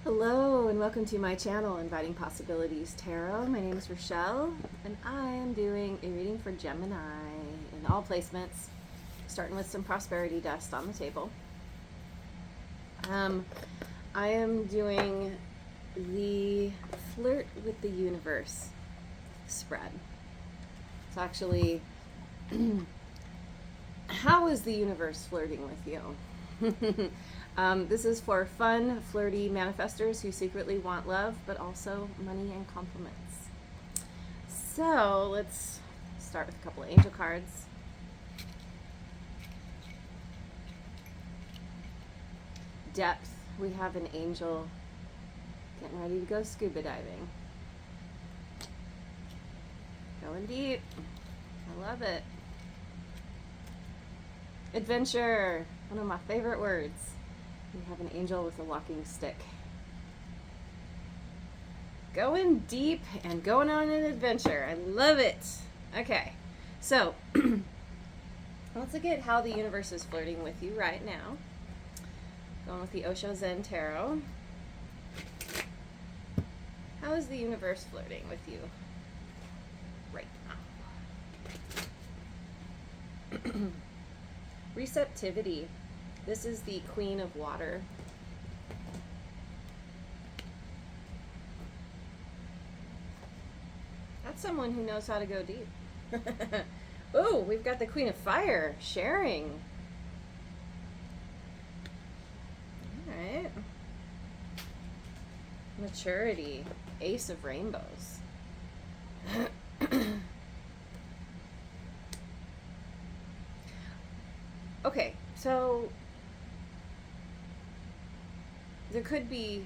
Hello and welcome to my channel, Inviting Possibilities Tarot. My name is Rochelle and I am doing a reading for Gemini in all placements, starting with some prosperity dust on the table. I am doing the Flirt with the Universe spread. It's actually, how is the universe flirting with you? This is for fun, flirty manifestors who secretly want love, but also money and compliments. So let's start with a couple of angel cards. Depth. We have an angel getting ready to go scuba diving. Going deep. I love it. Adventure. One of my favorite words. We have an angel with a walking stick. Going deep and going on an adventure. I love it. Okay, so let's look at how the universe is flirting with you right now. Going with the Osho Zen Tarot. How is the universe flirting with you right now? Receptivity. This is the Queen of Water. That's someone who knows how to go deep. Oh, we've got the Queen of Fire, sharing. All right. Maturity, Ace of Rainbows. Okay, so there could be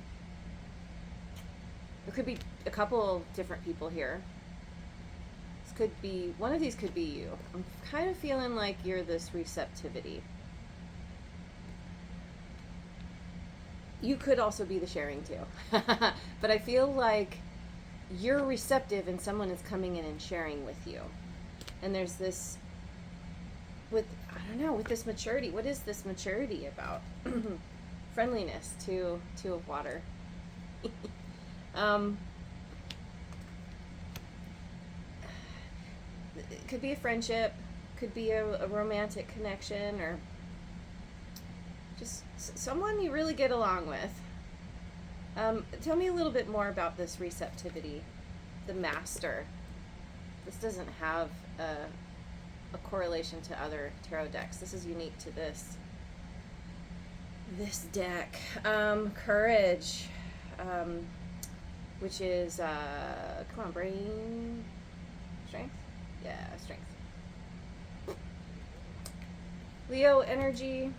a couple different people here. This could be, one of these could be you. I'm kind of feeling like you're this receptivity. You could also be the sharing too. But I feel like you're receptive and someone is coming in and sharing with you. And there's this, with, I don't know, with this maturity. What is this maturity about? Friendliness to Two of Water. It could be a friendship, could be a romantic connection, or just someone you really get along with. Tell me a little bit more about this receptivity, the Master. This doesn't have a correlation to other tarot decks. This is unique to this deck. Courage, which is come on, brain, strength. Yeah, strength. Leo energy.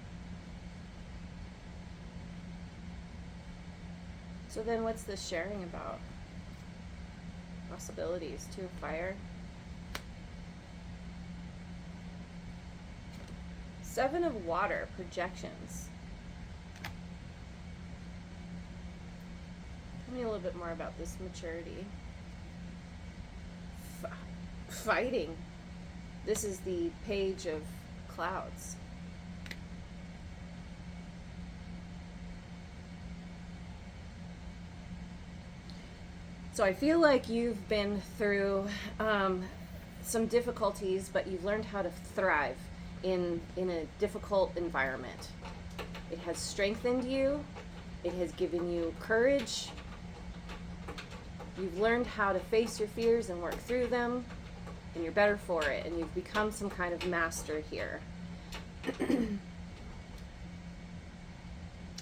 So then what's this sharing about? Possibilities. Two of Fire. Seven of Water, projections. Tell me a little bit more about this maturity. Fighting. This is the Page of Clouds. So I feel like you've been through some difficulties, but you've learned how to thrive in a difficult environment. It has strengthened you. It has given you courage. You've learned how to face your fears and work through them, and you're better for it, and you've become some kind of master here.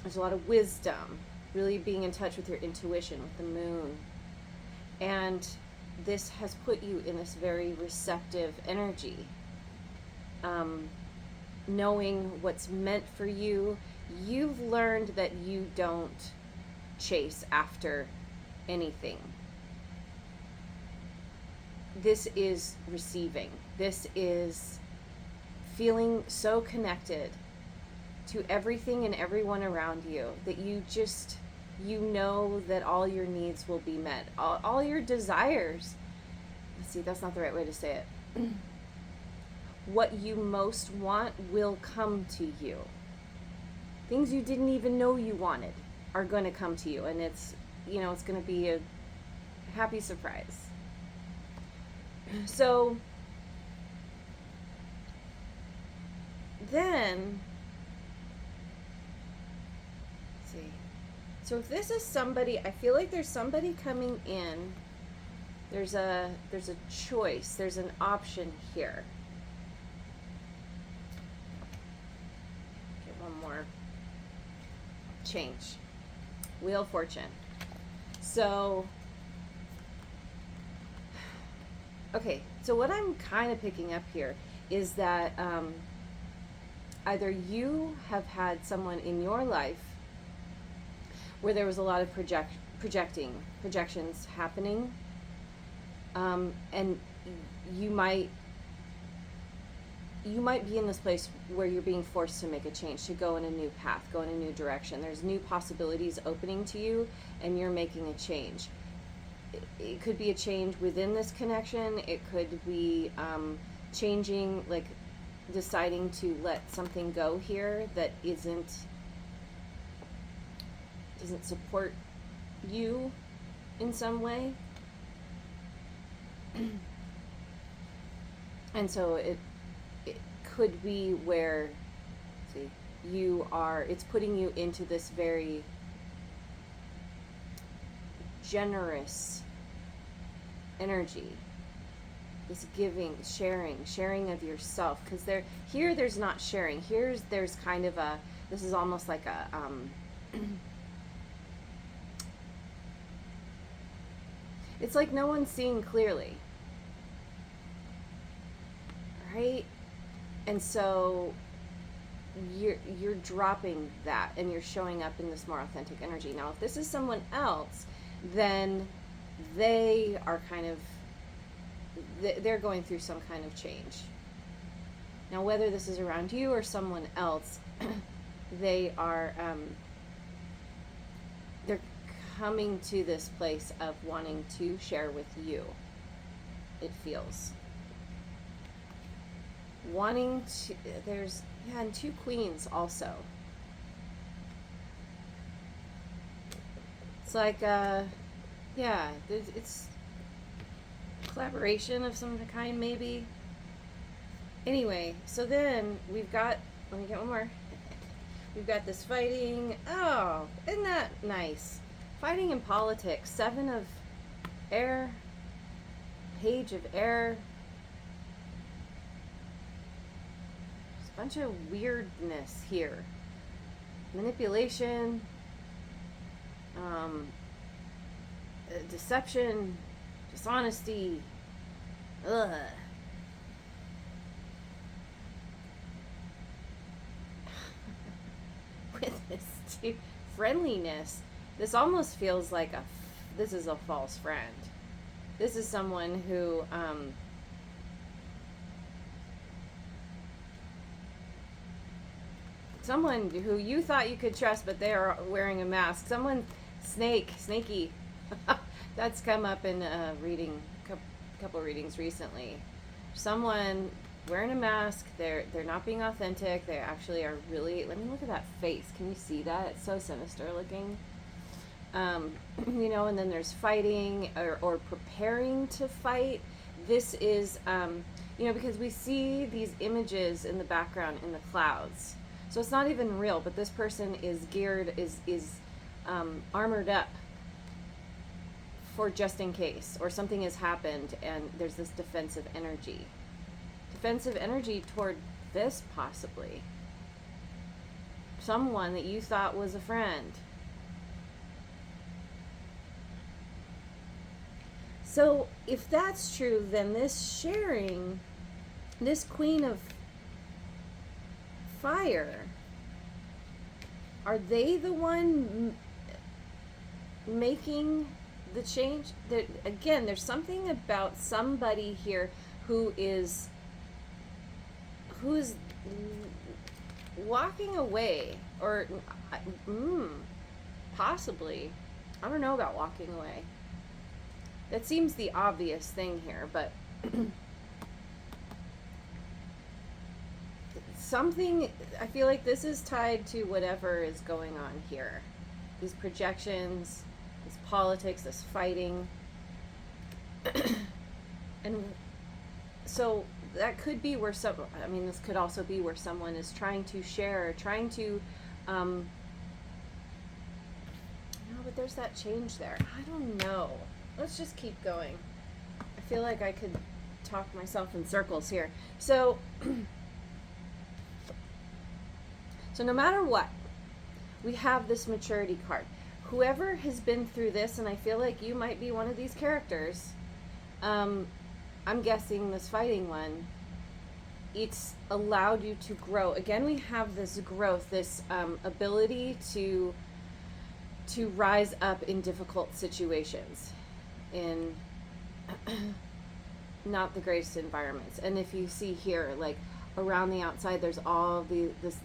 There's a lot of wisdom, really being in touch with your intuition, with the moon. And this has put you in this very receptive energy. Knowing what's meant for you, you've learned that you don't chase after anything. This is receiving. This is feeling so connected to everything and everyone around you that you just, you know that all your needs will be met. All your desires. Let's see, that's not the right way to say it. What you most want will come to you. Things you didn't even know you wanted. are going to come to you, and it's, you know, it's going to be a happy surprise. So then, let's see. So if this is somebody, I feel like there's somebody coming in. There's a choice. There's an option here. Get one more. Change. Wheel of Fortune. So, okay. So what I'm kind of picking up here is that either you have had someone in your life where there was a lot of projections happening, and you might be in this place where you're being forced to make a change, to go in a new path, go in a new direction. There's new possibilities opening to you, and you're making a change. It could be a change within this connection. It could be changing, like deciding to let something go here that doesn't support you in some way. And so it could be where, see, it's putting you into this very generous energy, this giving, sharing of yourself, because there's not sharing. There's kind of this is almost like a it's like no one's seeing clearly, right? And so you're dropping that, and you're showing up in this more authentic energy. Now, if this is someone else, then they are kind of, they're going through some kind of change. Now, whether this is around you or someone else, they are they're coming to this place of wanting to share with you. It feels wanting to. There's, yeah, and 2 queens also. It's like yeah, it's collaboration of some kind, maybe. Anyway, so then we've got, let me get one more. We've got this fighting. Oh, isn't that nice? Fighting in politics. 7 of air, Page of air. There's a bunch of weirdness here. Manipulation, deception, dishonesty. Ugh. With this too, friendliness, this almost feels like this is a false friend. This is someone who someone who you thought you could trust, but they are wearing a mask. Someone snaky. That's come up in a couple readings recently. Someone wearing a mask. They're not being authentic. They actually are really. Let me look at that face. Can you see that? It's so sinister looking. You know, and then there's fighting or preparing to fight. This is, you know, because we see these images in the background in the clouds. So it's not even real, but this person is geared, is armored up for just in case, or something has happened and there's this defensive energy. Defensive energy toward this, possibly. Someone that you thought was a friend. So if that's true, then this sharing, this Queen of Fire, are they the one making the change? Again, there's something about somebody here who is walking away, or possibly, I don't know about walking away. That seems the obvious thing here, but something, I feel like this is tied to whatever is going on here. these projections, this politics, this fighting. And so that could be where this could also be where someone is trying to share, trying to, no, but there's that change there. I don't know. Let's just keep going. I feel like I could talk myself in circles here. So, so no matter what, we have this maturity card. Whoever has been through this, and I feel like you might be one of these characters, I'm guessing this fighting one, it's allowed you to grow. Again, we have this growth, this ability to rise up in difficult situations, in not the greatest environments. And if you see here, like around the outside, there's all this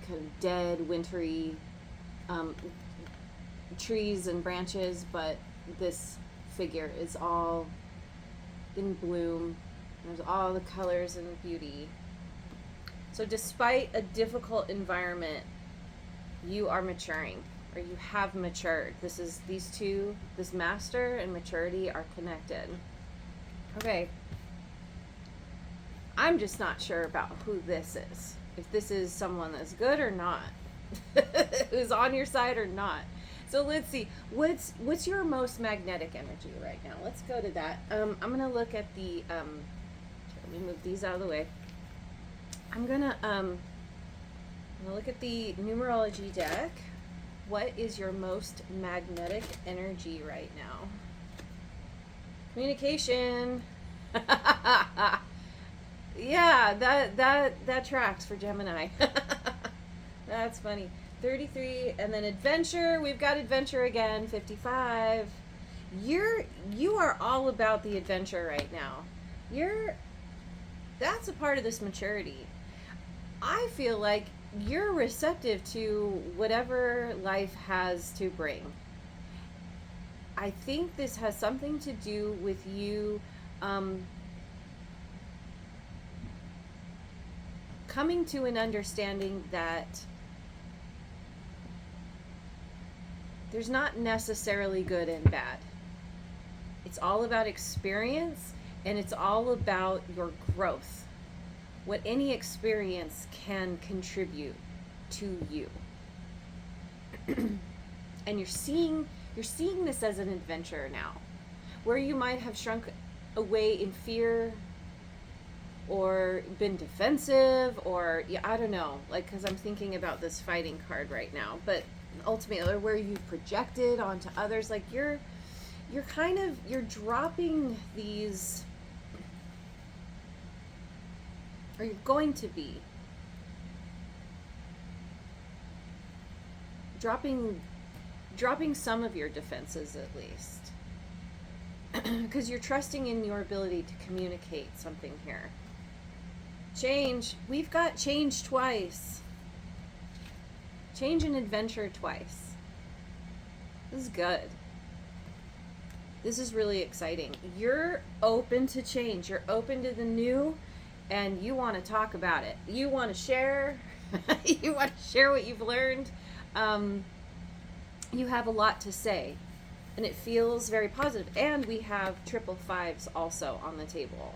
kind of dead, wintry trees and branches, but this figure is all in bloom. There's all the colors and beauty. So despite a difficult environment, you are maturing, or you have matured. These two, this master and maturity, are connected. Okay. I'm just not sure about who this is. If this is someone that's good or not. Who's on your side or not. So let's see. What's your most magnetic energy right now? Let's go to that. I'm gonna look at the let me move these out of the way. I'm gonna look at the numerology deck. What is your most magnetic energy right now? Communication. Yeah, that tracks for Gemini. That's funny. 33, and then adventure. We've got adventure again. 55. You are all about the adventure right now. That's a part of this maturity. I feel like you're receptive to whatever life has to bring. I think this has something to do with you coming to an understanding that there's not necessarily good and bad. It's all about experience, and it's all about your growth. What any experience can contribute to you. And you're seeing this as an adventure now, where you might have shrunk away in fear or been defensive, or I don't know, like, because I'm thinking about this fighting card right now, but ultimately where you projected onto others, like you're dropping these, or you're going to be dropping some of your defenses, at least, because you're trusting in your ability to communicate something here. Change. We've got change twice. Change and adventure twice. This is good. This is really exciting. You're open to change. You're open to the new, and you want to talk about it. You want to share. You want to share what you've learned. You have a lot to say, and it feels very positive. And we have 555s also on the table,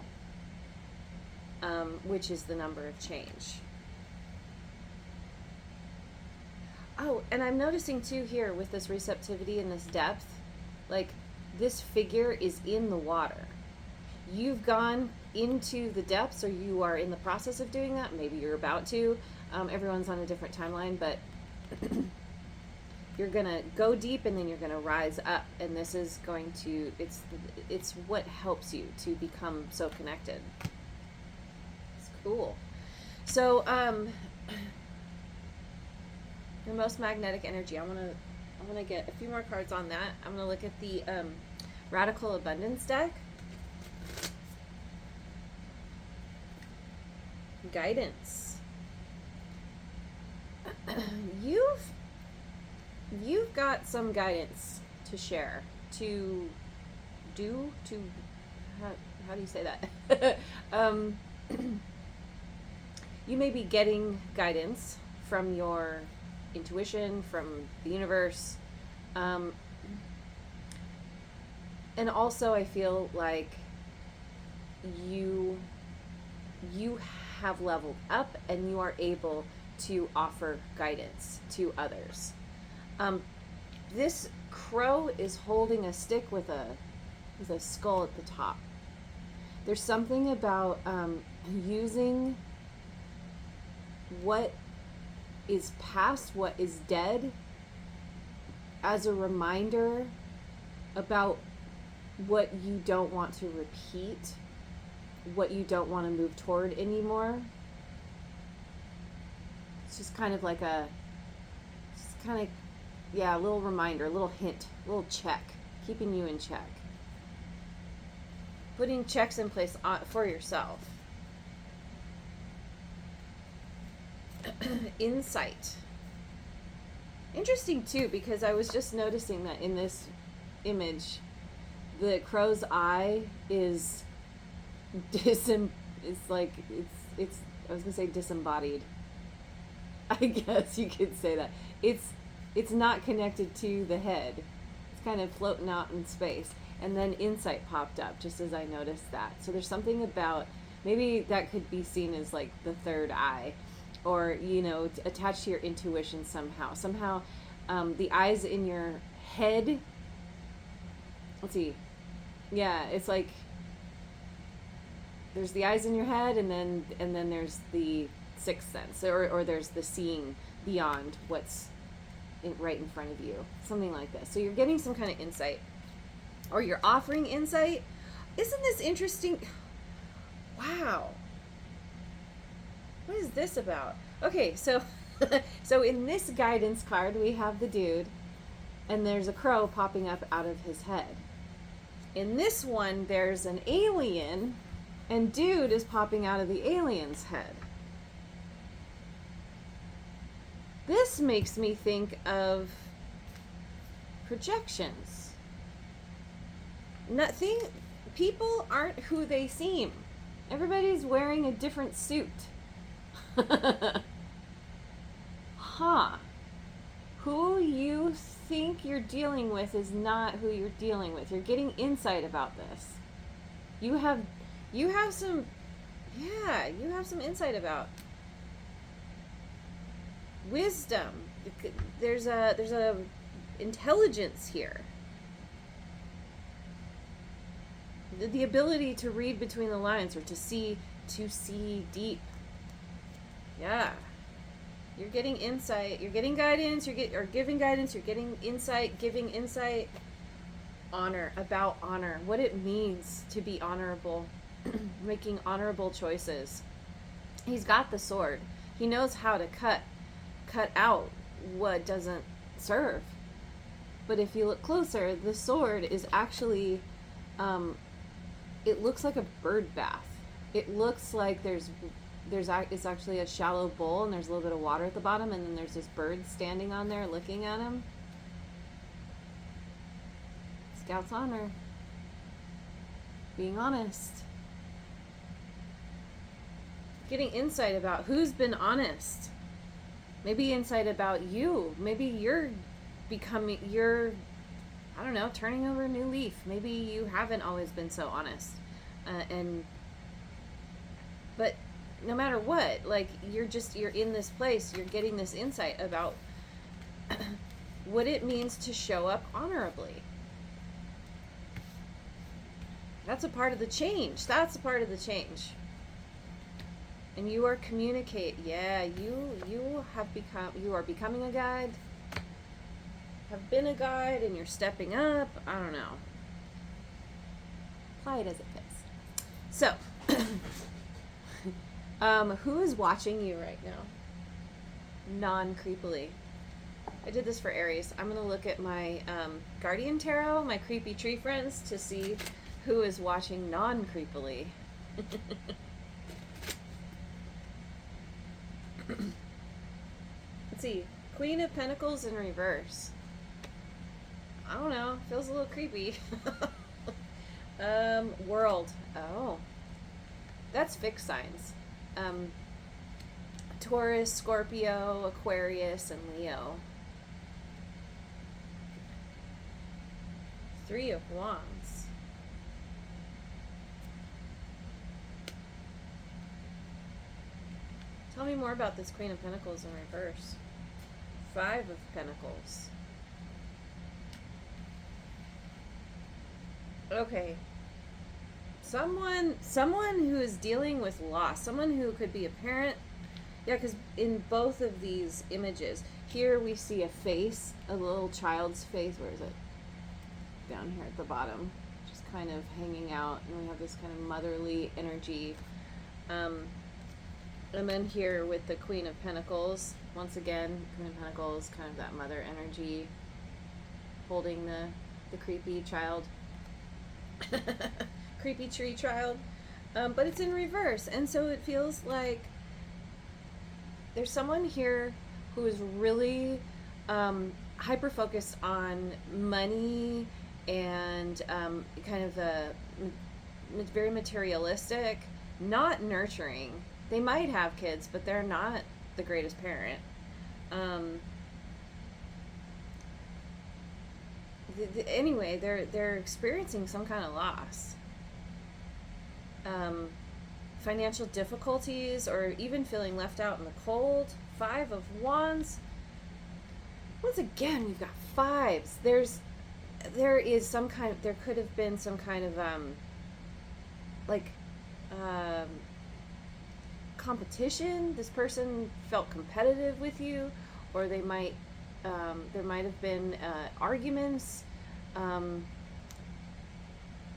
which is the number of change. Oh, and I'm noticing too here with this receptivity and this depth, like this figure is in the water. You've gone into the depths, or you are in the process of doing that. Maybe you're about to. Everyone's on a different timeline, but you're gonna go deep, and then you're gonna rise up, and this is going to, it's what helps you to become so connected. It's cool. So your most magnetic energy, I want to get a few more cards on that. I'm going to look at the Radical Abundance deck. Guidance. You've got some guidance to share, to do, to how do you say that? You may be getting guidance from your intuition, from the universe, Um, and also I feel like you you have leveled up and you are able to offer guidance to others. This crow is holding a stick with a skull at the top. There's something about using what is past, what is dead, as a reminder about what you don't want to repeat, what you don't want to move toward anymore. It's just kind of like a little reminder, a little hint, a little check, keeping you in check. Putting checks in place for yourself. Insight. Interesting too, because I was just noticing that in this image, the crow's eye is I was gonna say disembodied. I guess you could say that. It's not connected to the head. It's kind of floating out in space. And then insight popped up just as I noticed that. So there's something about, maybe that could be seen as like the third eye, or, attached to your intuition somehow. Somehow, the eyes in your head, let's see. Yeah, it's like there's the eyes in your head, and then there's the sixth sense, or there's the seeing beyond what's right in front of you. Something like this. So you're getting some kind of insight, or you're offering insight. Isn't this interesting? Wow. What is this about? Okay, so so in this guidance card, we have the dude, and there's a crow popping up out of his head. In this one, there's an alien, and dude is popping out of the alien's head. This makes me think of projections. People aren't who they seem. Everybody's wearing a different suit. Who you think you're dealing with is not who you're dealing with. You're getting insight about this. You have some insight about wisdom. There's a intelligence here. The ability to read between the lines, or to see deep. Yeah. You're getting insight, you're getting guidance, you're giving guidance, you're getting insight, giving insight. Honor, about honor, what it means to be honorable, making honorable choices. He's got the sword. He knows how to cut out what doesn't serve. But if you look closer, the sword is actually, it looks like a bird bath. It looks like it's actually a shallow bowl, and there's a little bit of water at the bottom, and then there's this bird standing on there looking at him. Scout's honor. Being honest. Getting insight about who's been honest. Maybe insight about you. Maybe you're turning over a new leaf. Maybe you haven't always been so honest. But no matter what, like, you're in this place, you're getting this insight about what it means to show up honorably. That's a part of the change. And you are you are becoming a guide, have been a guide, and you're stepping up. I don't know. Apply it as it fits. So, who is watching you right now? Non-creepily. I did this for Aries. I'm going to look at my Guardian Tarot, my creepy tree friends, to see who is watching non-creepily. Let's see. Queen of Pentacles in reverse. I don't know. Feels a little creepy. World. Oh. That's fixed signs. Taurus, Scorpio, Aquarius, and Leo. Three of Wands. Tell me more about this Queen of Pentacles in reverse. Five of Pentacles. Okay. Someone who is dealing with loss. Someone who could be a parent. Yeah, because in both of these images, here we see a face, a little child's face. Where is it? Down here at the bottom. Just kind of hanging out. And we have this kind of motherly energy. And then here with the Queen of Pentacles, once again, Queen of Pentacles, kind of that mother energy, holding the creepy child, creepy tree child, but it's in reverse, and so it feels like there's someone here who is really hyper focused on money and kind of very materialistic, not nurturing. They might have kids, but they're not the greatest parent. Anyway, they're experiencing some kind of loss. Financial difficulties, or even feeling left out in the cold. Five of Wands. Once again, we've got fives. There could have been some kind of competition. This person felt competitive with you, or they might there might have been arguments.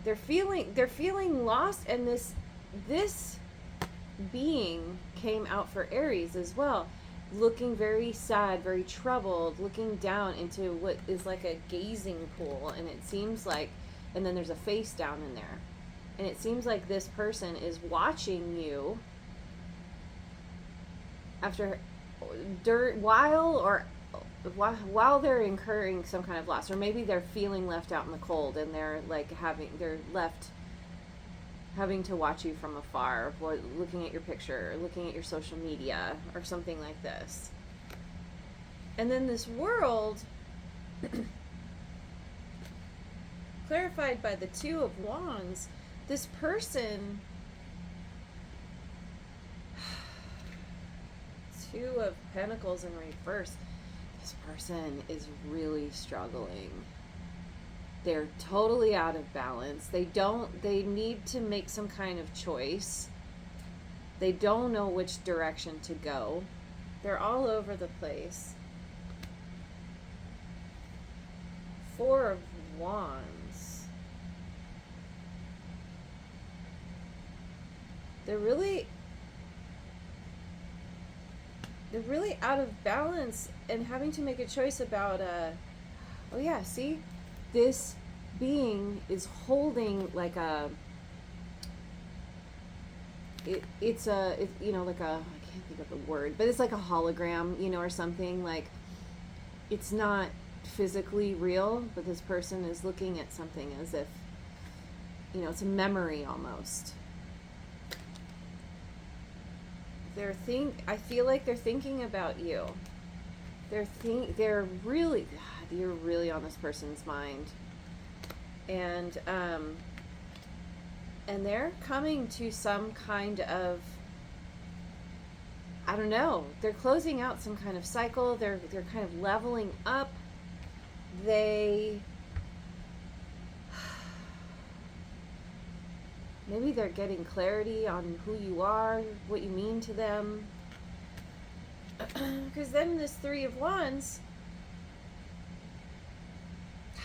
They're feeling lost, and this being came out for Aries as well, looking very sad, very troubled, looking down into what is like a gazing pool, and it seems like, and then there's a face down in there, and it seems like this person is watching you while they're incurring some kind of loss, or maybe they're feeling left out in the cold, and they're having to watch you from afar, looking at your picture, looking at your social media, or something like this. And then this World, clarified by the Two of Wands, this person, Two of Pentacles in reverse, this person is really struggling. They're totally out of balance. They need to make some kind of choice. They don't know which direction to go. They're all over the place. Four of Wands. They're really out of balance and having to make a choice about oh yeah, see, this being is holding like it's like a, I can't think of the word, but it's like a hologram, or something. Like, it's not physically real, but this person is looking at something as if, it's a memory almost. I feel like they're thinking about you. You're really on this person's mind. And they're coming to some kind of, I don't know, they're closing out some kind of cycle. They're kind of leveling up. Maybe they're getting clarity on who you are, what you mean to them. Because then this Three of Wands,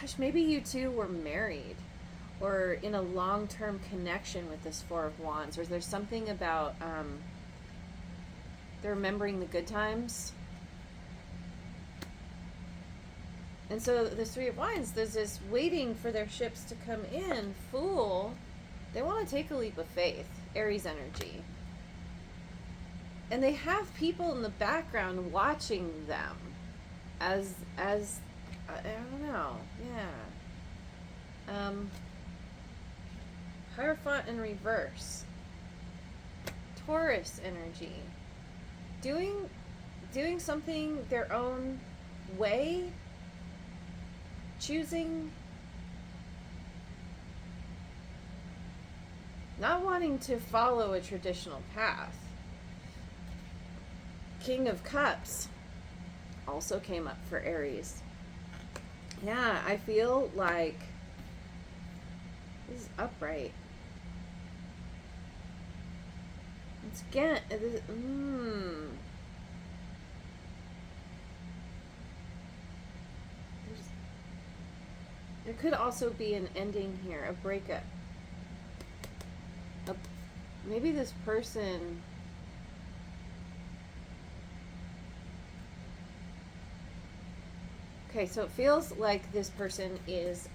gosh, maybe you two were married or in a long-term connection with this Four of Wands, or there's something about they're remembering the good times. And so this Three of Wands, there's this waiting for their ships to come in. Fool. They want to take a leap of faith. Aries energy. And they have people in the background watching them as I don't know. Yeah. Hierophant in reverse. Taurus energy. Doing something their own way. Choosing wanting to follow a traditional path. King of Cups also came up for Aries. Yeah, I feel like this is upright. It's again, there could also be an ending here, a breakup. Maybe this person okay, so it feels like this person is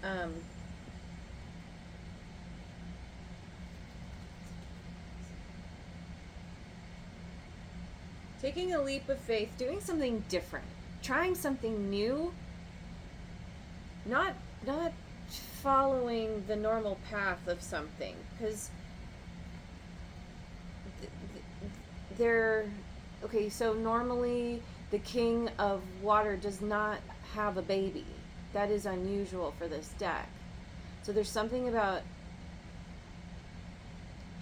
taking a leap of faith, doing something different, trying something new, not following the normal path of something, because they're okay. So normally the King of Water does not have a baby. That is unusual for this deck. So there's something about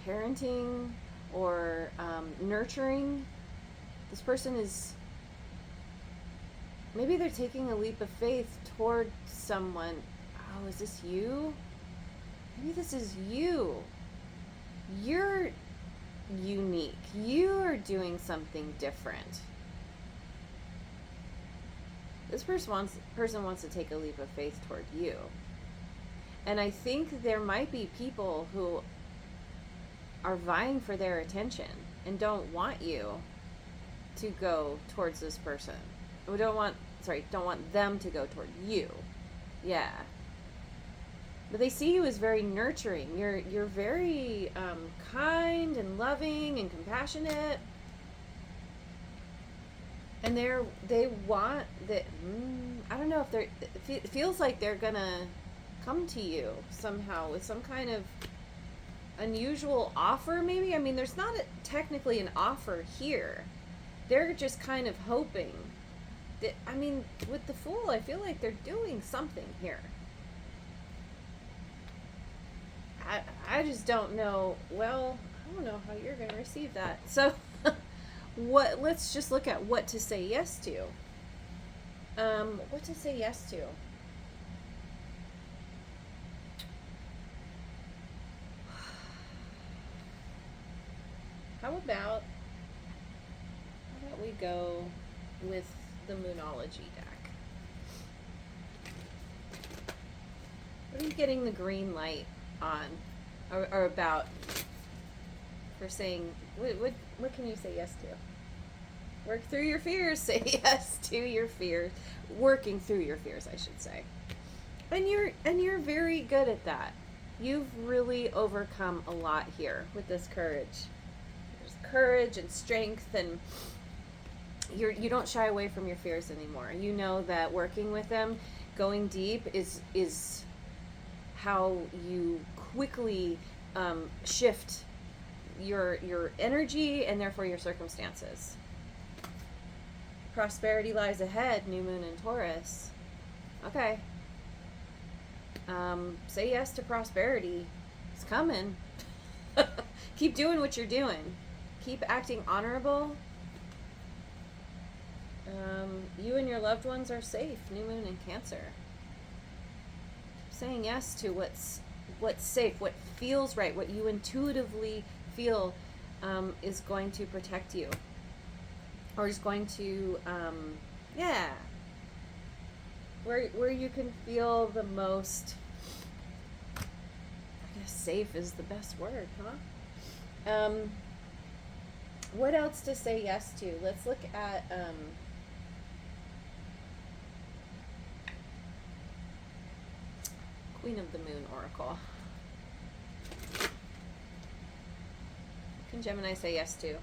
parenting or nurturing. This person is, maybe they're taking a leap of faith toward someone. Oh, is this you? Maybe this is you. You're unique. You're doing something different. This person wants to take a leap of faith toward you. And I think there might be people who are vying for their attention and don't want you to go towards this person. We don't want them to go toward you. Yeah. But they see you as very nurturing. You're very kind and loving and compassionate. And they want that. I don't know if it feels like they're gonna come to you somehow with some kind of unusual offer. Maybe, I mean, there's not technically an offer here. They're just kind of hoping that. I mean, with the Fool, I feel like they're doing something here. I just don't know. Well, I don't know how you're gonna receive that. So. Let's just look at what to say yes to. What to say yes to. How about we go with the Moonology deck? What are you getting the green light on or about for saying, what can you say yes to? Work through your fears. Say yes to your fears. Working through your fears, I should say. And you're very good at that. You've really overcome a lot here with this courage. There's courage and strength, and you don't shy away from your fears anymore. You know that working with them, going deep is how you quickly shift your energy and therefore your circumstances. Prosperity lies ahead, new moon in Taurus. Okay. Say yes to prosperity. It's coming. Keep doing what you're doing. Keep acting honorable. You and your loved ones are safe, new moon in Cancer. Saying yes to what's safe, what feels right, what you intuitively feel is going to protect you, or is going to where you can feel the most, I guess safe is the best word, huh? What else to say yes to? Let's look at Queen of the Moon Oracle. What can Gemini say yes to?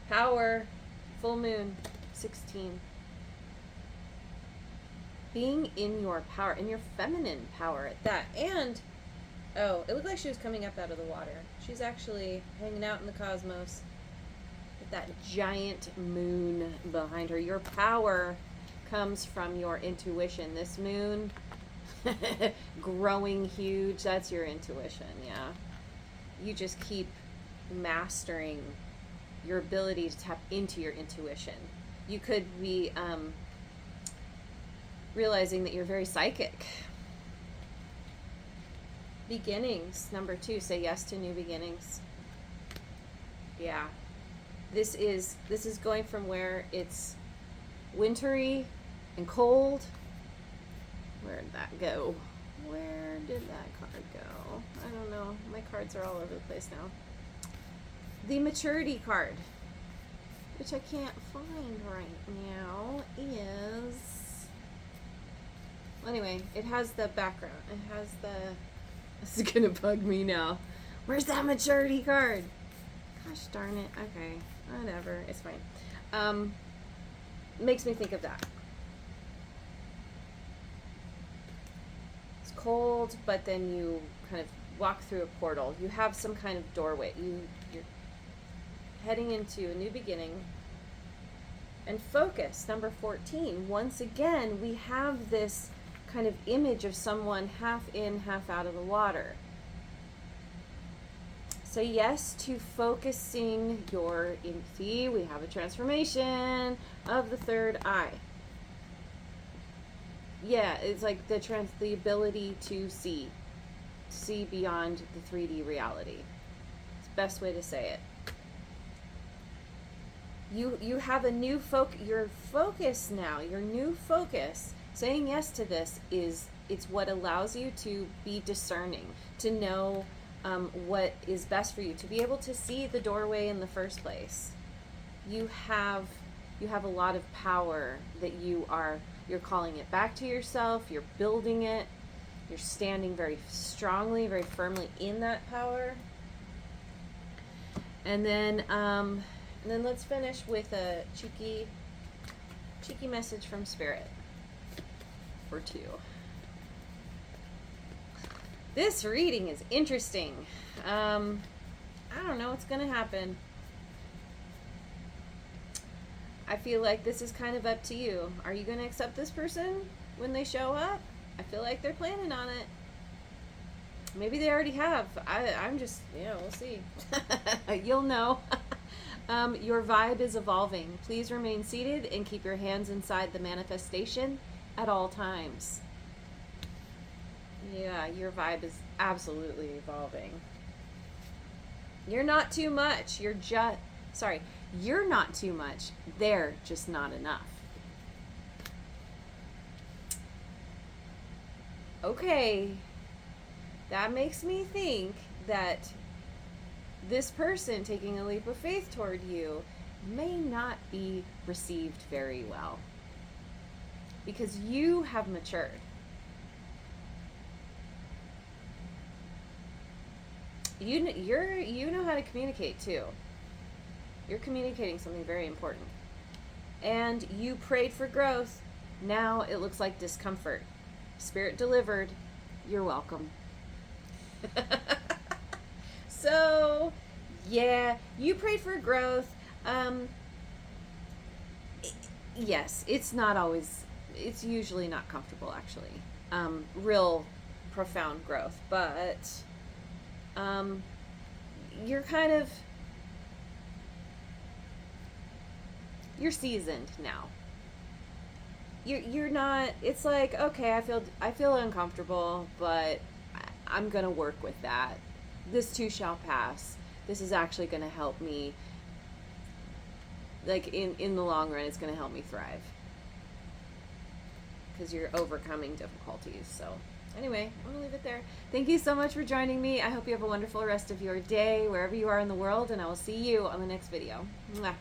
Power, full moon, 16. Being in your power, in your feminine power at that. And, oh, it looked like she was coming up out of the water. She's actually hanging out in the cosmos with that giant moon behind her. Your power comes from your intuition. This moon, growing huge, that's your intuition, yeah. You just keep mastering your ability to tap into your intuition. You could be realizing that you're very psychic. Beginnings, number 2, say yes to new beginnings. Yeah. This is going from where it's wintry and cold. Where did that go? Where did that card go? I don't know. My cards are all over the place now. The maturity card, which I can't find right now, is... Anyway, it has the background. It has the... This is gonna bug me now. Where's that maturity card? Gosh darn it. Okay, whatever. It's fine. Makes me think of that. It's cold, but then you kind of walk through a portal. You have some kind of doorway. You're heading into a new beginning. And focus, number 14. Once again, we have this kind of image of someone half in, half out of the water. Say yes to focusing your, see, we have a transformation of the third eye. Yeah, it's like the ability to see beyond the 3D reality. It's the best way to say it. You have a new your focus now, your new focus. Saying yes to this it's what allows you to be discerning, to know what is best for you, to be able to see the doorway in the first place. You have a lot of power that you're calling it back to yourself, you're building it, you're standing very strongly, very firmly in that power. And then let's finish with a cheeky message from Spirit. Or 2. This reading is interesting. I don't know what's gonna happen. I feel like this is kind of up to you. Are you gonna accept this person when they show up? I feel like they're planning on it. Maybe they already have. I'm just, we'll see. You'll know. Your vibe is evolving. Please remain seated and keep your hands inside the manifestation at all times. Yeah, your vibe is absolutely evolving. You're not too much. You're not too much. They're just not enough. Okay, that makes me think that this person taking a leap of faith toward you may not be received very well. Because you have matured. You know how to communicate too. You're communicating something very important. And you prayed for growth. Now it looks like discomfort. Spirit delivered. You're welcome. So, yeah, you prayed for growth. Yes, it's usually not comfortable, actually. Real profound growth, but you're seasoned now. You're not, it's like, okay, I feel uncomfortable, but I'm gonna work with that. This too shall pass. This is actually gonna help me, like in the long run, it's gonna help me thrive. Because you're overcoming difficulties. So anyway, I'm gonna leave it there. Thank you so much for joining me. I hope you have a wonderful rest of your day, wherever you are in the world, and I will see you on the next video. Mwah.